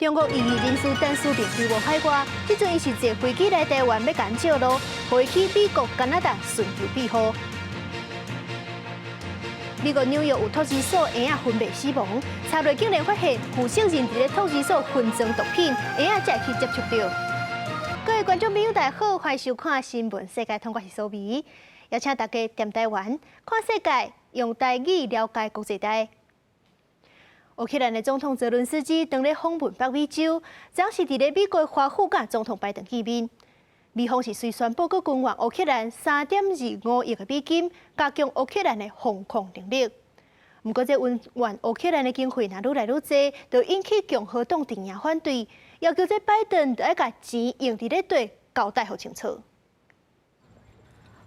中国异议人士陈书平飞往海外，即阵伊是坐飞机来台湾要赶照路，回去美国、加拿大寻求庇护。美国纽约有托儿所婴仔分别死亡，查落竟然发现负责人伫咧托儿所分装毒品，婴仔才去接触到。各位观众朋友，大家好，欢迎收看新闻世界，通过是苏美，邀请大家踮台湾看世界，用台语了解国际大。乌克兰的总统泽伦斯基当咧访问北美洲，当时伫咧美国华府甲总统拜登见面。美方是随宣布，佮捐援乌克兰3.25亿美金，加强乌克兰的防空能力。不过，这援乌克兰的经费若愈来愈多，就引起共和党阵营反对，要求这拜登要甲钱用伫咧地交代好清楚。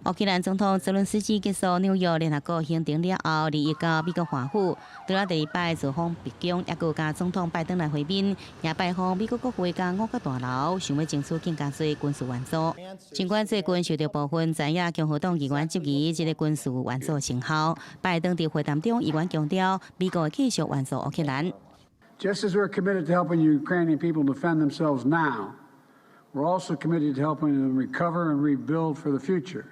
乌克兰总统泽伦斯基结束纽约联合国行程了后，离到美国华府，除了第二摆造访白宫，也佮甲总统拜登来会面，也拜访美国国会甲五角大楼，想要争取更加多军事援助。尽管最近受到部分在野共和党议员质疑这个军事援助成效，拜登伫会谈中议员强调，美国会继续援助乌克兰。Just as we're committed to helping Ukrainian people defend themselves now, we're also committed to helping them recover and rebuild for the future.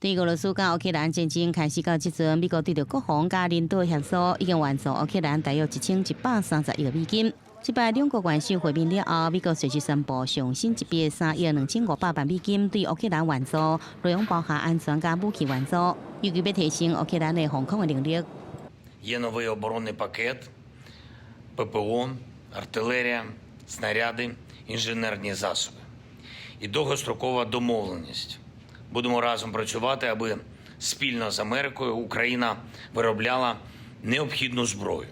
对俄罗斯甲乌克兰战争开始到即阵，美国对着国防甲领导协商，已经援助乌克兰大约1130亿美金。即摆两国元首会面了后，美国随即宣布上新一笔3亿2500万美金对乌克兰援助，内容包含安全甲武器援助，预计要提升乌克兰的防空的能力。Є новий оборонний пакет, ППО, артилерія, снаряди, інженерні засоби і довгострокова домовленість. Будемо разом працювати, аби спільно з Америкою Україна виробляла необхідну зброю.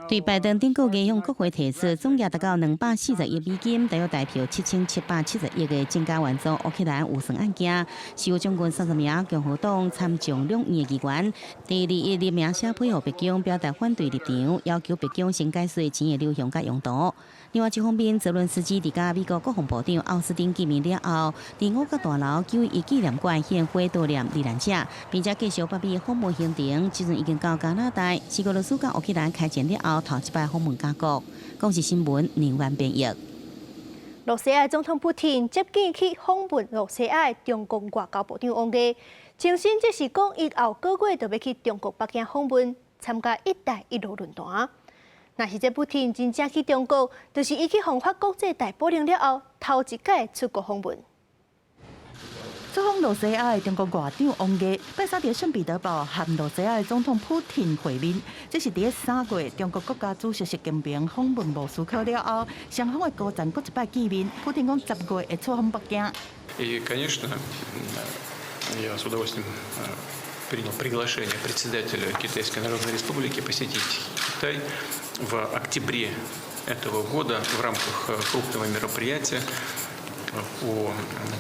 对拜登顶个月向国会提出总额达到240亿美金，大约代表7770亿的增加援助乌克兰预算案件，是由将近30名共和党参众两院的议员，第2立名写配合北京表达反对立场，要求北京先解释钱的流向甲用途。另外一方面，泽伦斯基伫甲美国国防部长奥斯汀见面了后，伫五角大楼9一纪念馆献花悼念罹难者，并且继续北美访问行程，即阵已经到加拿大，是俄罗斯甲乌克兰开战了后头一摆访问加国。公视新闻宁万编译。罗西亚总统普京接见去访问罗西亚中国外交部长王毅，重申这是讲伊后个月就要去中国北京访问，参加“一带一路”论坛。若是这普京真正去中国，就是伊去访法国际大保龄了后头一届出国访问。出访罗西亚的中国外长王毅，拜三伫圣彼得堡和罗西亚的总统普京会面。这是伫3月中国国家主席习近平访问莫斯科了后，双方的高层搁一摆见面。普京讲10月会出访北京。И, конечно, я с удовольствием принял приглашение председателя Китайской Народной Республики посетить Китай в октябре этого года в рамках крупного мероприятия по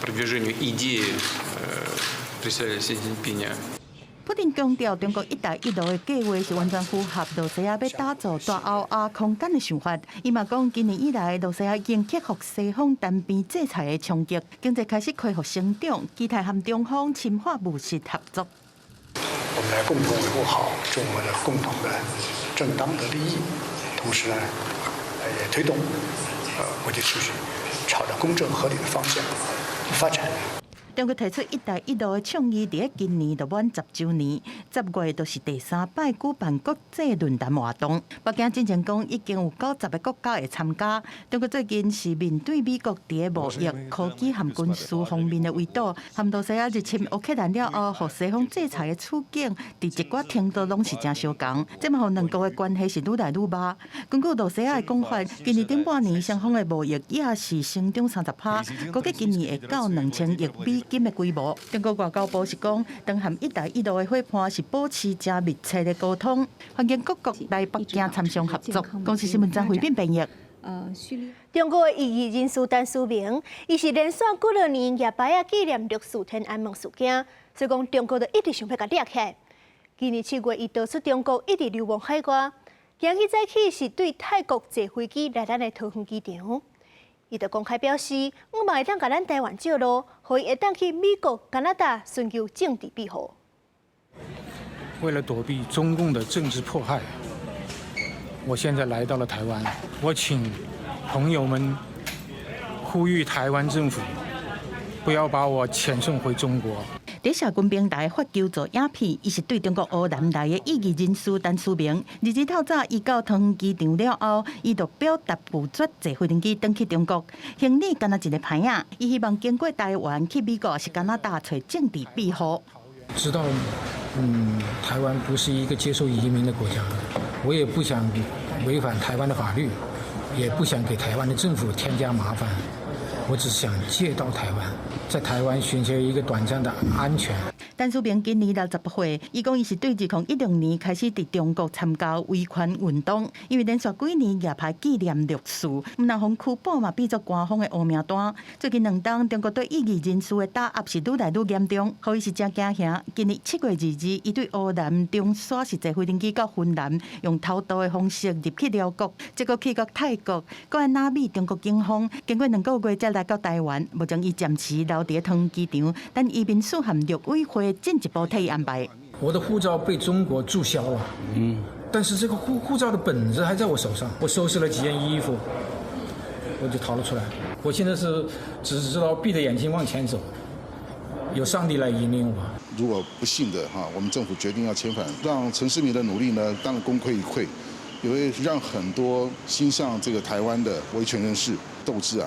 продвижению идеи председателя Си Цзиньпиня. 普京强调，中国“一带一路”的计划是完全符合罗西亚要打造大欧亚空间的想法。伊嘛讲，今年以来，罗西亚已经克服西方单边制裁的冲击，经济开始恢复成长，期待和中方深化务实合作。我们来共同维护好中国的共同的正当的利益，同时呢，也推动国际秩序朝着公正合理的方向发展。中国提出“一带一路”的倡议，伫今年就满10周年，10月就是第3摆举办国际论坛活动。北京之前讲已经有90个国家会参加。中国最近是面对美国伫贸易、科技和军事方面的围堵，和罗西亚入侵乌克兰了后，互西方制裁的处境，伫一寡程度拢是正相共。这嘛，互两国的关系是愈来愈歹。根据罗西亚的讲法，今年顶半年双方的贸易也是成长30%，估计今年会到2000亿美金的规模。中国外交部是讲，当和“一带一路”的伙伴是保持正密切的沟通，欢迎各国来北京参详合作。公司新闻张慧斌编译。中国的异议人士陈书平，伊是连续几多年也摆啊纪念64天安门事件，所以讲中国就一直想要甲抓起来。今年7月，伊逃出中国，一直流亡海外。今日早起是对泰国坐飞机来咱的桃园机场。伊就公开表示，我嘛会当甲咱台湾借路，互伊会当去美国、加拿大寻求政治庇护。为了躲避中共的政治迫害，我现在来到了台湾。我请朋友们呼吁台湾政府不要把我遣送回中国。在社群平台发求助影片，伊是对中国乌南来的异议人士陈思明。日透早，伊到桃园机场了后，伊就表达拒绝坐飞机返去中国。行李干那一个牌仔，伊希望经过台湾去美国是加拿大找政治庇护。知道，台湾不是一个接受移民的国家，我也不想违反台湾的法律，也不想给台湾的政府添加麻烦。我只想借到台湾，在台湾寻求一个短暂的安全。陈思明今年68岁，伊讲伊是对2016年开始伫中国参加维权运动，因为连续几年举牌纪念6次，毋但互拘捕嘛变作官方的污名单。最近2档中国对异议人士的打压是愈来愈严重，互伊是真惊吓。今年7月2日，伊对乌南中线是坐飞机到芬兰，用偷渡的方式入去辽国，结果去到泰国，搁来纳米中国警方经过2个月才来到台湾，无将伊暂时留伫桃园机场，但移民署和陆委会进一步替伊安排。我的护照被中国注销了，但是这个护照的本子还在我手上。我收拾了几件衣服，我就逃了出来。我现在是只知道闭着眼睛往前走，有上帝来引领我。如果不幸的我们政府决定要遣返，让陈思明的努力呢，当然功亏一篑，也会让很多心向这个台湾的维权人士斗志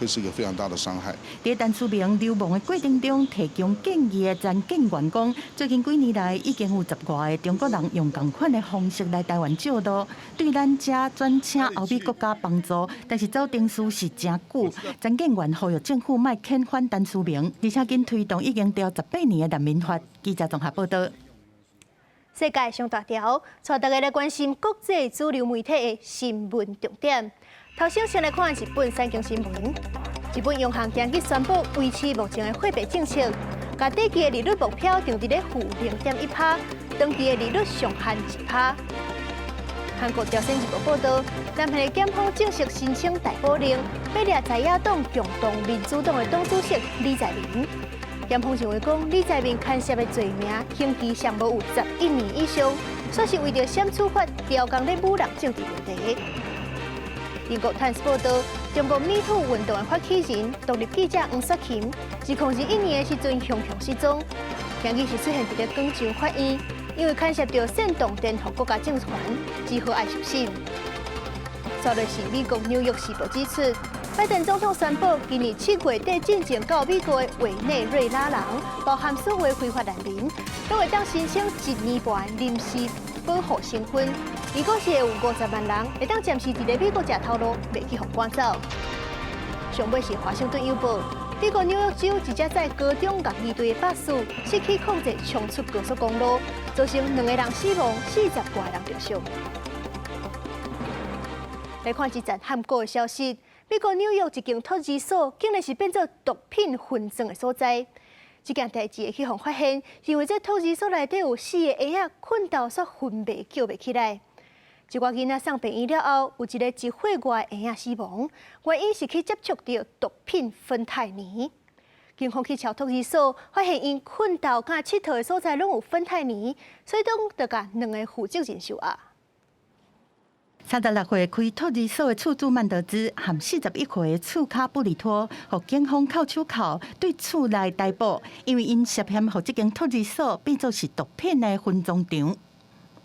会是一个非常大的伤害。在陈思明流亡的过程中，提供建议的前警员讲，最近几年来已经有10外个中国人用同款的方式来台湾借渡，对咱遮转请欧美国家帮助，但是走程序是真久。前警员呼吁政府莫遣返陈思明，而且紧推动已经调18年的难民法。记者综合报道。世界上大条，带大家来关心国际主流媒体的新闻重点。头先先来看日本产经新闻。日本央行今日宣布维持目前的货币政策，把短期的利率目标定伫咧-0.1%，长期的利率上限1%。韩国朝鲜日报报道，南韩的检方正式申请逮捕令，要抓在野党共同民主党的党主席李在明。检方认为讲，李在明牵涉的罪名刑期尚无有11年以上，说是为着闪处罚调工咧侮辱政治问题。英国《Times》报道，中国Me Too运动的发起人、独立记者黄雪琴，自2021年的时阵雄雄失踪，今日是出现伫咧广州法院，因为牵涉到煽动颠覆国家政权，只好爱受审。昨日是美国《纽约时报》指出，拜登总统宣布，今年7月底进境到美国的委内瑞拉人，包含所有非法难民，都会当申请1年半临时保护身份。如果是有50万人会当暂时伫咧美国食头路，袂去互赶走。上尾是华盛顿邮报，美国纽约州一架载高中乐器队的巴士失去控制，冲出高速公路，造成2个人死亡，40多个人受伤。来看一则韩国的消息，美国纽约一间托儿所竟然是变作毒品分赃的所在。这件代志会去互发现，因为这托儿所内底有4个婴仔困到煞昏迷叫袂起来。一寡囡仔送病院了后，有一个1岁外的婴仔死亡，原因是去接触到毒品芬太尼。警方去查托儿所，发现因困到甲佚佗的所在拢有芬太尼，所以当就甲2个负责人收押。36岁开托儿所的厝主曼德兹和41岁的厝卡布里托，被警方扣手铐对厝内逮捕，因为因涉嫌互这间托儿所变作是毒品的分赃场。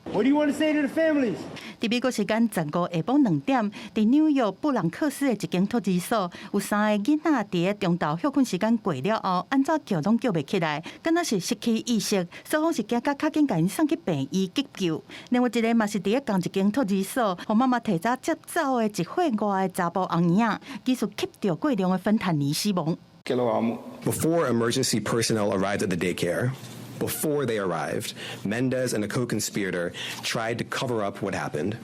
What do you want to say to the families? 伫美国时间15下晡2点，伫纽约布朗克斯的一间托儿所，有3个囡仔伫咧中昼休困时间过了后，安怎叫拢叫袂起来，敢若是失去意识。所方是惊甲较紧，甲因送去病院急救。另外一个嘛是伫咧同一间托儿所，互妈妈提早接走的1岁外的查甫红婴仔，技术吸到过量的芬太尼死亡。Before emergency personnel arrived at the daycare.Before they arrived, Mendez and a co-conspirator tried to cover up what happened.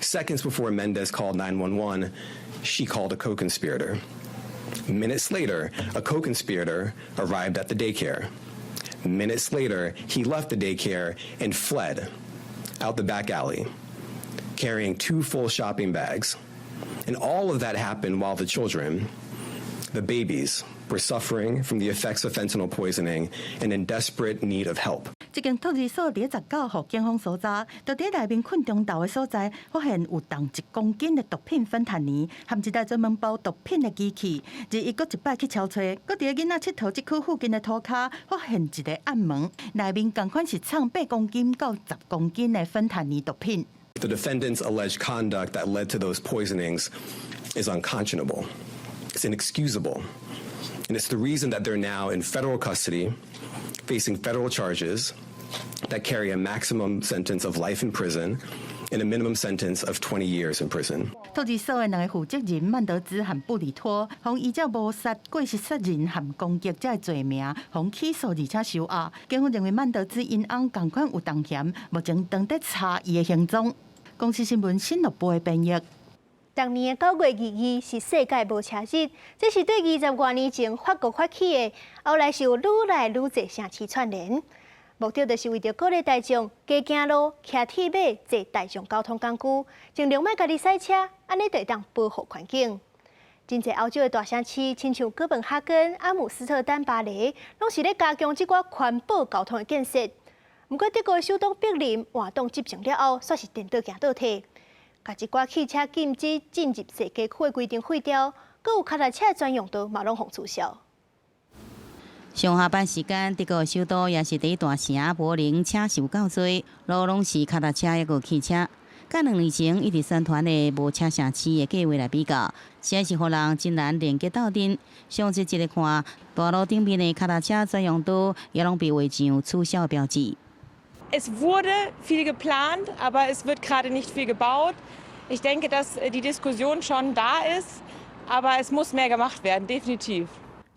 Seconds before Mendez called 911, she called a co-conspirator. Minutes later, a co-conspirator arrived at the daycare. Minutes later, he left the daycare and fled out the back alley, carrying 2 full shopping bags. And all of that happened while the children, the babies, were suffering from the effects of fentanyl poisoning and in desperate need of help. 这间托儿所伫19号警方搜查，就伫内面困中岛的所在，发现有重1公斤的毒品芬太尼，含一台专门包毒品的机器。日伊搁一摆去敲揣，搁伫囡仔佚佗即区附近的涂骹，发现一个暗门，内面同款是藏8公斤到10公斤的芬太尼毒品。The defendant's alleged conduct that led to those poisonings is unconscionable. It's inexcusable. And it's the reason that they're now in federal custody, facing federal charges that carry a maximum sentence of life in prison and a minimum sentence of 20 years in prison. 托儿所的2个负责人曼德兹和布里托，互依照谋杀、过失杀人和攻击这罪名，互起诉而且收押。警方认为曼德兹因翁同款有重嫌，目前正在查伊的行踪。公司新闻新乐部的编译。当年的9月2日是世界无车日，这是对20多年前法国发起的，后来是有愈来愈侪城市串联。目的就是为着鼓励大众加行路、骑铁马坐大众交通工具，尽量莫家己塞车，安尼就会当保护环境。真侪欧洲的大城市，亲像哥本哈根、阿姆斯特丹、巴黎，拢是咧加强即个环保交通的建设。不过，德国的首都柏林活动执行了后，煞是颠倒行倒退，甲一寡汽车禁止进入社区的规定废掉，阁有脚踏车专用道嘛拢互取消。上下班时间，德国首都也是第一大城柏林，车是有够多，路拢是脚踏车抑个汽车。甲2年前一直宣传的无车城市的计划来比较，实在是互人真难连接到阵。上一个看，大路顶边的脚踏车专用道也拢被画上取消标志。Es wurde viel geplant, aber es wird gerade nicht viel gebaut. Ich denke, dass die Diskussion schon da ist, aber es muss mehr gemacht werden, definitiv.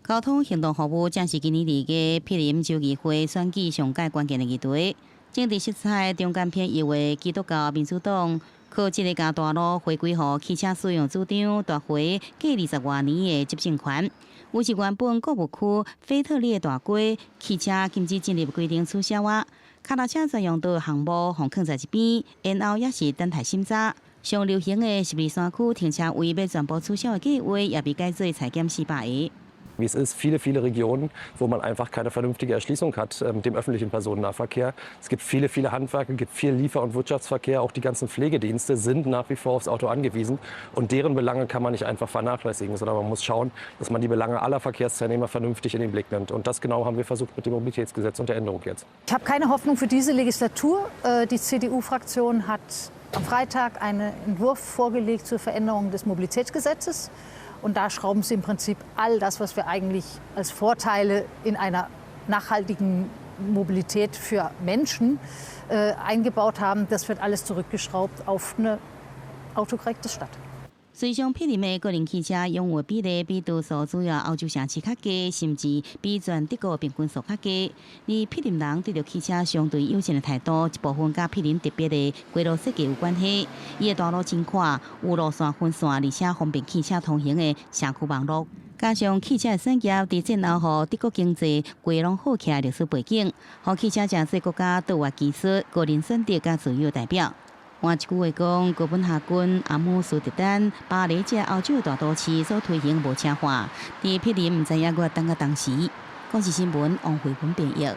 交通行动服务正是今年2月柏林州议会选举上界关键的议题。政治色彩中间偏右的基督教民主党，靠这个将大路回归予汽车使用主张，夺回过20多年的执政权。有是原本购物区菲特列大街汽车禁止进入规定取消啊。脚踏车专用道项目互放在一边，然后也是等待审查。上流行的12山区停车位要全部取消的计划，也被改做采检失败的。Wie es ist, viele Regionen, wo man einfach keine vernünftige Erschließung hat mit dem öffentlichen Personennahverkehr. Es gibt viele Handwerker, es gibt viel Liefer- und Wirtschaftsverkehr. Auch die ganzen Pflegedienste sind nach wie vor aufs Auto angewiesen. Und deren Belange kann man nicht einfach vernachlässigen, sondern man muss schauen, dass man die Belange aller Verkehrsteilnehmer vernünftig in den Blick nimmt. Und das genau haben wir versucht mit dem Mobilitätsgesetz und der Änderung jetzt. Ich habe keine Hoffnung für diese Legislatur. Die CDU-Fraktion hat am Freitag einen Entwurf vorgelegt zur Veränderung des Mobilitätsgesetzes. Und da schrauben sie im Prinzip all das, was wir eigentlich als Vorteile in einer nachhaltigen Mobilität für Menschen eingebaut haben, das wird alles zurückgeschraubt auf eine autokorrekte Stadt. 随上毗邻的个人汽车拥有比例比多数主要欧洲城市较低，甚至比全德国平均数较低。而毗邻人对着汽车相对友善的态度，一部分甲毗邻特别的轨道设计有关系。伊的道路真宽，有路线分散，而且方便汽车通行的社区网络。加上汽车的产业伫战后，德国经济规拢好起来历史背景，互汽车正是国家对外技术、个人选择甲自由代表。换一句话讲，哥本哈根、阿姆斯特丹、巴黎这欧洲大都市所推行无车化，伫毗邻唔知影我等到当时。公视新闻王慧文编译。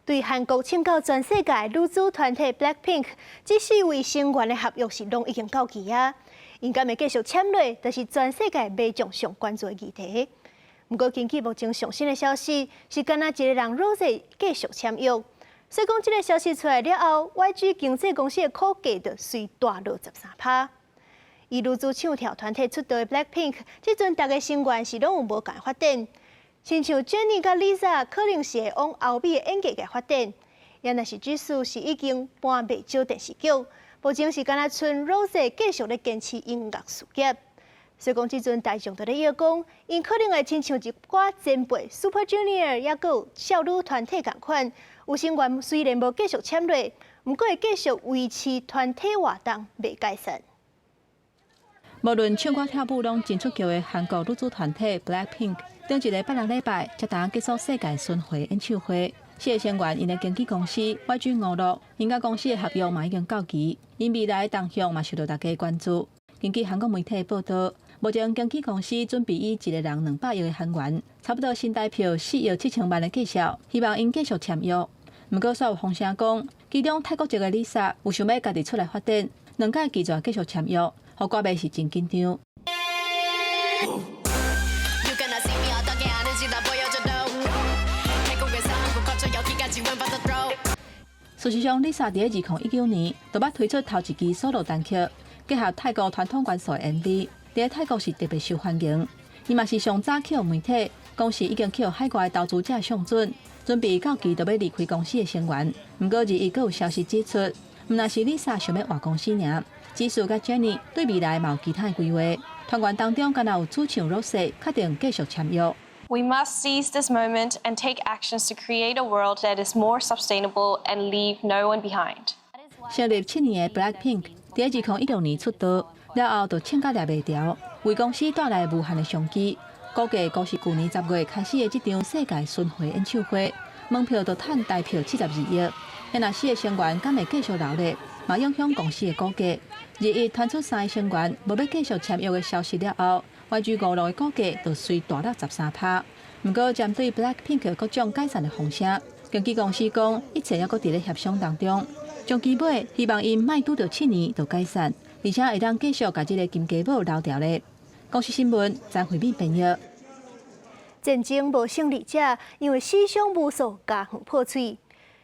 对韩国请教全世界女子团体 BLACKPINK， 这4位成员的合约是拢已经到期啊，应该会继续签落，就是全世界民众上关注的议题。不过，根据目前上新的消息，是敢若一个人 Rose 继续签约。所以讲，这个消息出来了后 ，YG 经纪公司的股价就随大落13%。以女子唱跳团体出道的 BLACKPINK， 即阵大家成员是拢有无共发展，亲像 Jennie 甲 Lisa 可能是会往欧美的演艺界发展，也若是指数是已经搬袂少电视剧，目前是敢若剩 Rose 继续咧坚持音乐事业。所以讲，即阵大众都咧要讲，因可能会亲像一寡前辈 Super Junior， 也有少女团体共款。有成员虽然无继续签落，不过会继续维持团体活动未解散。无论唱歌跳舞拢真出球的韩国女子团体 BLACKPINK， 顶一个8、6礼拜才当结束世界巡回演唱会。4个成员因的经纪公司 YG 娱乐，因甲公司的合约嘛已经到期，因未来的动向嘛受到大家关注。根据韩国媒体报道，目前经纪公司准备以一个人200亿的韩元，差不多新台币4亿7千万的计数，希望因继续签约。不过，所有风声讲，其中泰国籍的 Lisa 有想要家己出来发展，2届期权继续签约，互歌迷是真紧张。事实上 ，Lisa 在2019年就捌推出头一支 solo 单曲，结合泰国传统元素的 MV， 在泰国是特别受欢迎。伊嘛是上早去媒体，公司已经去海外投资者上准，准备到期就要离开公司的成员。不过日更有消息指出，唔那是 Lisa 想要换公司尔，只是甲 Jennie 对未来嘛有其他的规划。团员当中敢若有主唱 Rose 确定继续签约。We must seize this moment and take actions to create a world that is more sustainable and leave no one behind. 成立7年的 Blackpink， 在2016年出道，了后就请假抓袂调，为公司带来无限的商机。估计公司去年10月开始的这场世界巡回演唱会，门票就赚大票72亿。NRC 的成员敢会继续留力，嘛影响公司的股价。日一传出3个成员无要继续签约的消息了后，YG 5路的股价就随大落13%。不过，针对 Blackpink 各种改善的风声，经纪公司讲一切还阁伫咧协商当中。将基本希望因莫拄到7年就解散，而且会当继续甲这个金鸡母留条咧。公司新闻张惠敏编译。战争无胜利者，因为死伤无数，家园破碎。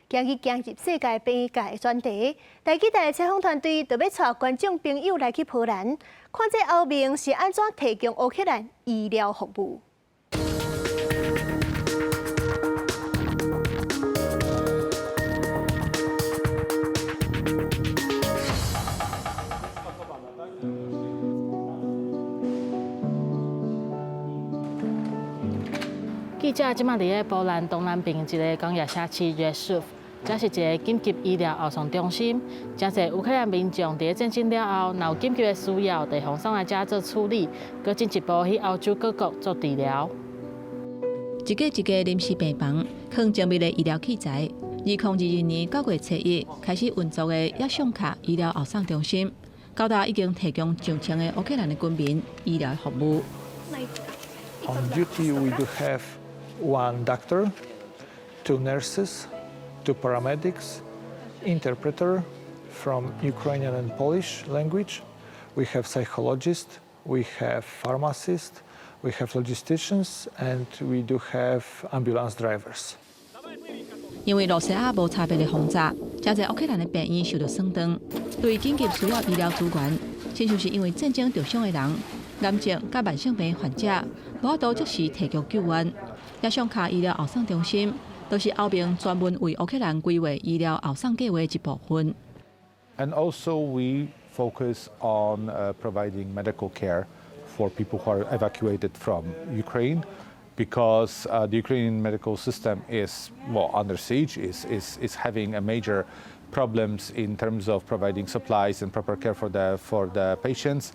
今日进入世界病界的专题，台记台采访团队就要带观众朋友来去波兰，看这后面是安怎提供乌克兰医疗服务。记者即马伫咧波兰东南边一个工业社区 Rzeszów， 这是一个紧急医疗后送中心。真侪乌克兰民众伫咧战争了后，若有紧急的需要，地方送来遮做处理，搁进一步去欧洲各国做治疗。一个临时病房，放精密的医疗器材。2022年9月7日开始运作的亚尚卡医疗后送中心，到达已经提供上千的乌克兰的军民医疗服务。On duty, we do have 1 doctor, 2 nurses, 2 paramedics, interpreter from Ukrainian and Polish language. We have psychologists, we have pharmacists, we have logisticians, and we do have ambulance drivers. 因为罗西亚无差别的轰炸，真侪乌克兰的病院受到损伤，对紧急需要医疗资源，亲像是因为战争受伤的人、癌症甲慢性病患者，无法度即时提供救援。亚尚卡医疗后送中心，就是后面专门为乌克兰规划医疗后送计划的一部分。And also we focus on providing medical care for people who are evacuated from Ukraine, because the Ukrainian medical system is under siege, is having a major problems in terms of providing supplies and proper care for the patients.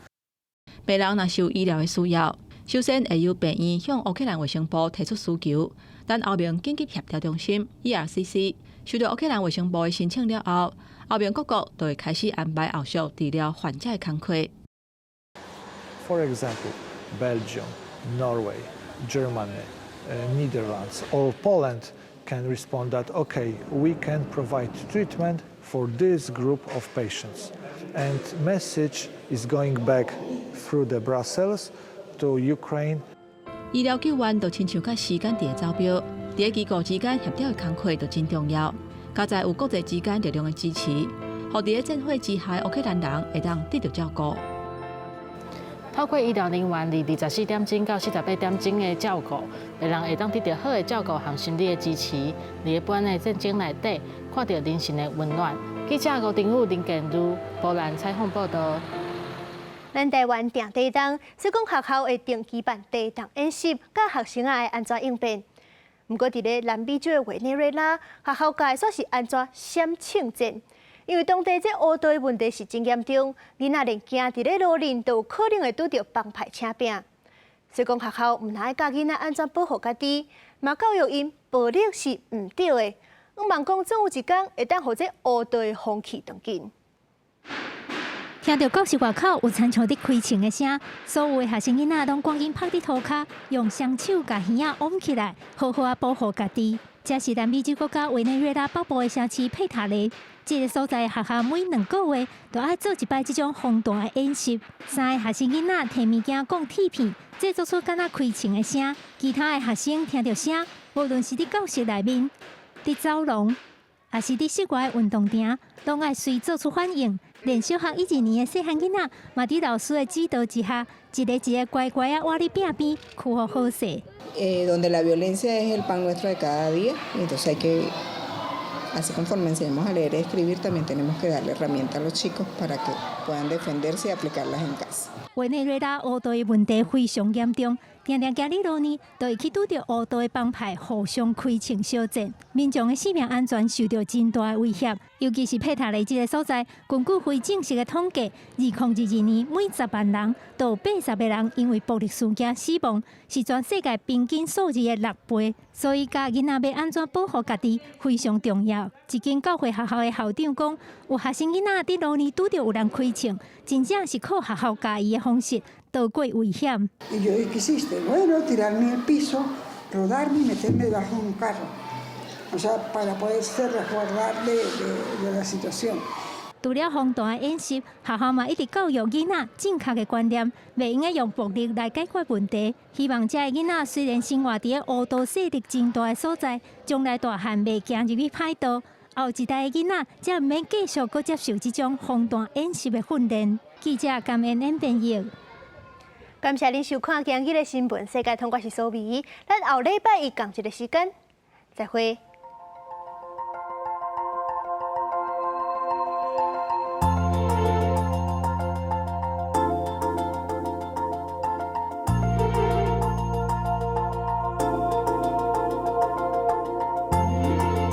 病人若是有医疗的需要，首先会由病院向乌克兰卫生部提出需求，但后面紧急协调中心 ERCC 收到乌克兰卫生部的申请了后，后面各国就会开始安排后续治疗患者的工作。For example, Belgium, Norway, Germany, Netherlands, or Poland can respond that, okay, we can provide treatment for this group of patients. And message is going back through the Brussels to Ukraine. 医疗救援就亲像甲时间伫走表，伫机构之间协调的工作就真重要。加在有国际之间力量的支持，互伫战火之下乌克兰人会当得到照顾。透过医疗人员伫24点钟到48点钟的照顾，病人会当得到好的照顾和心理的支持。伫一般的战争内底，看到人性的温暖。记者吴定宇、林建如波兰采访报道。咱台湾定地动，施工学校会定期办地动演习，甲学生仔的安全应变。不过，伫咧南美洲的委内瑞拉，学校界煞是安怎闪庆战？因为当地这乌道的问题是真严重，囡仔连行伫咧路面都有可能会拄到帮派请拼。所以讲学校毋但爱教囡仔安怎保护家己，嘛教育因暴力是毋对的。我望讲总有一天会当互这乌道的风气断尽。听到教室外口有亲像伫开枪的声，所有的学生囡仔拢赶紧趴伫涂骹，用双手甲耳仔捂起来，好好啊保护家己。这是南美洲国家委内瑞拉北部的城市佩塔雷。这个所在的学校每2个月都要做一摆这种宏大的演习。3个学生囡仔摕物件讲铁片，制作出敢若开枪的声。其他的学生听到声，无论是伫教室内面、伫走廊，还是伫室外的运动场，拢爱随做出反应。连小学1、2年的细汉囡仔，嘛伫老师的指导之下，一个一个乖乖啊，活伫边边，去好好势。Donde la violencia es el pan nuestro de cada día, entonces hay que, así conforme enseñamos a leer y escribir, también tenemos que darle herramientas a los chicos para que puedan defenderse y aplicarlas en casa. 委内瑞拉乌道的问题非常严重，常常今日路呢，都会去拄到乌道的帮派互相开枪相战，民众的性命安全受到真大的威胁。尤其是佩塔雷这个所在，根据非正式的统计，2022年每10万人都有80个人因为暴力事件死亡，是全世界平均数字的6倍。所以，家囡仔要安怎保护家己非常重要。一间教会学校的校长讲，有学生囡仔伫路呢拄到有人开枪，真正是靠学校教伊的方式躲过危险。¿Qué hiciste? Bueno, tirarme al piso, rodarme y meterme debajo de un carro. O sea, para poderse resguardar de la situación. 除了宏大的演习，学校嘛一直教育囡仔正确的观念，袂用用暴力来解决问题。希望这个囡仔虽然生活伫个乌道势力真大的所在，将来大汉袂行入去歹道。后一代的囡仔才毋免继续搁接受这种宏大演习的训练。记者甘恩恩编译。感谢您收看今日的新闻世界，通过是苏美。咱后礼拜一同一个时间再会。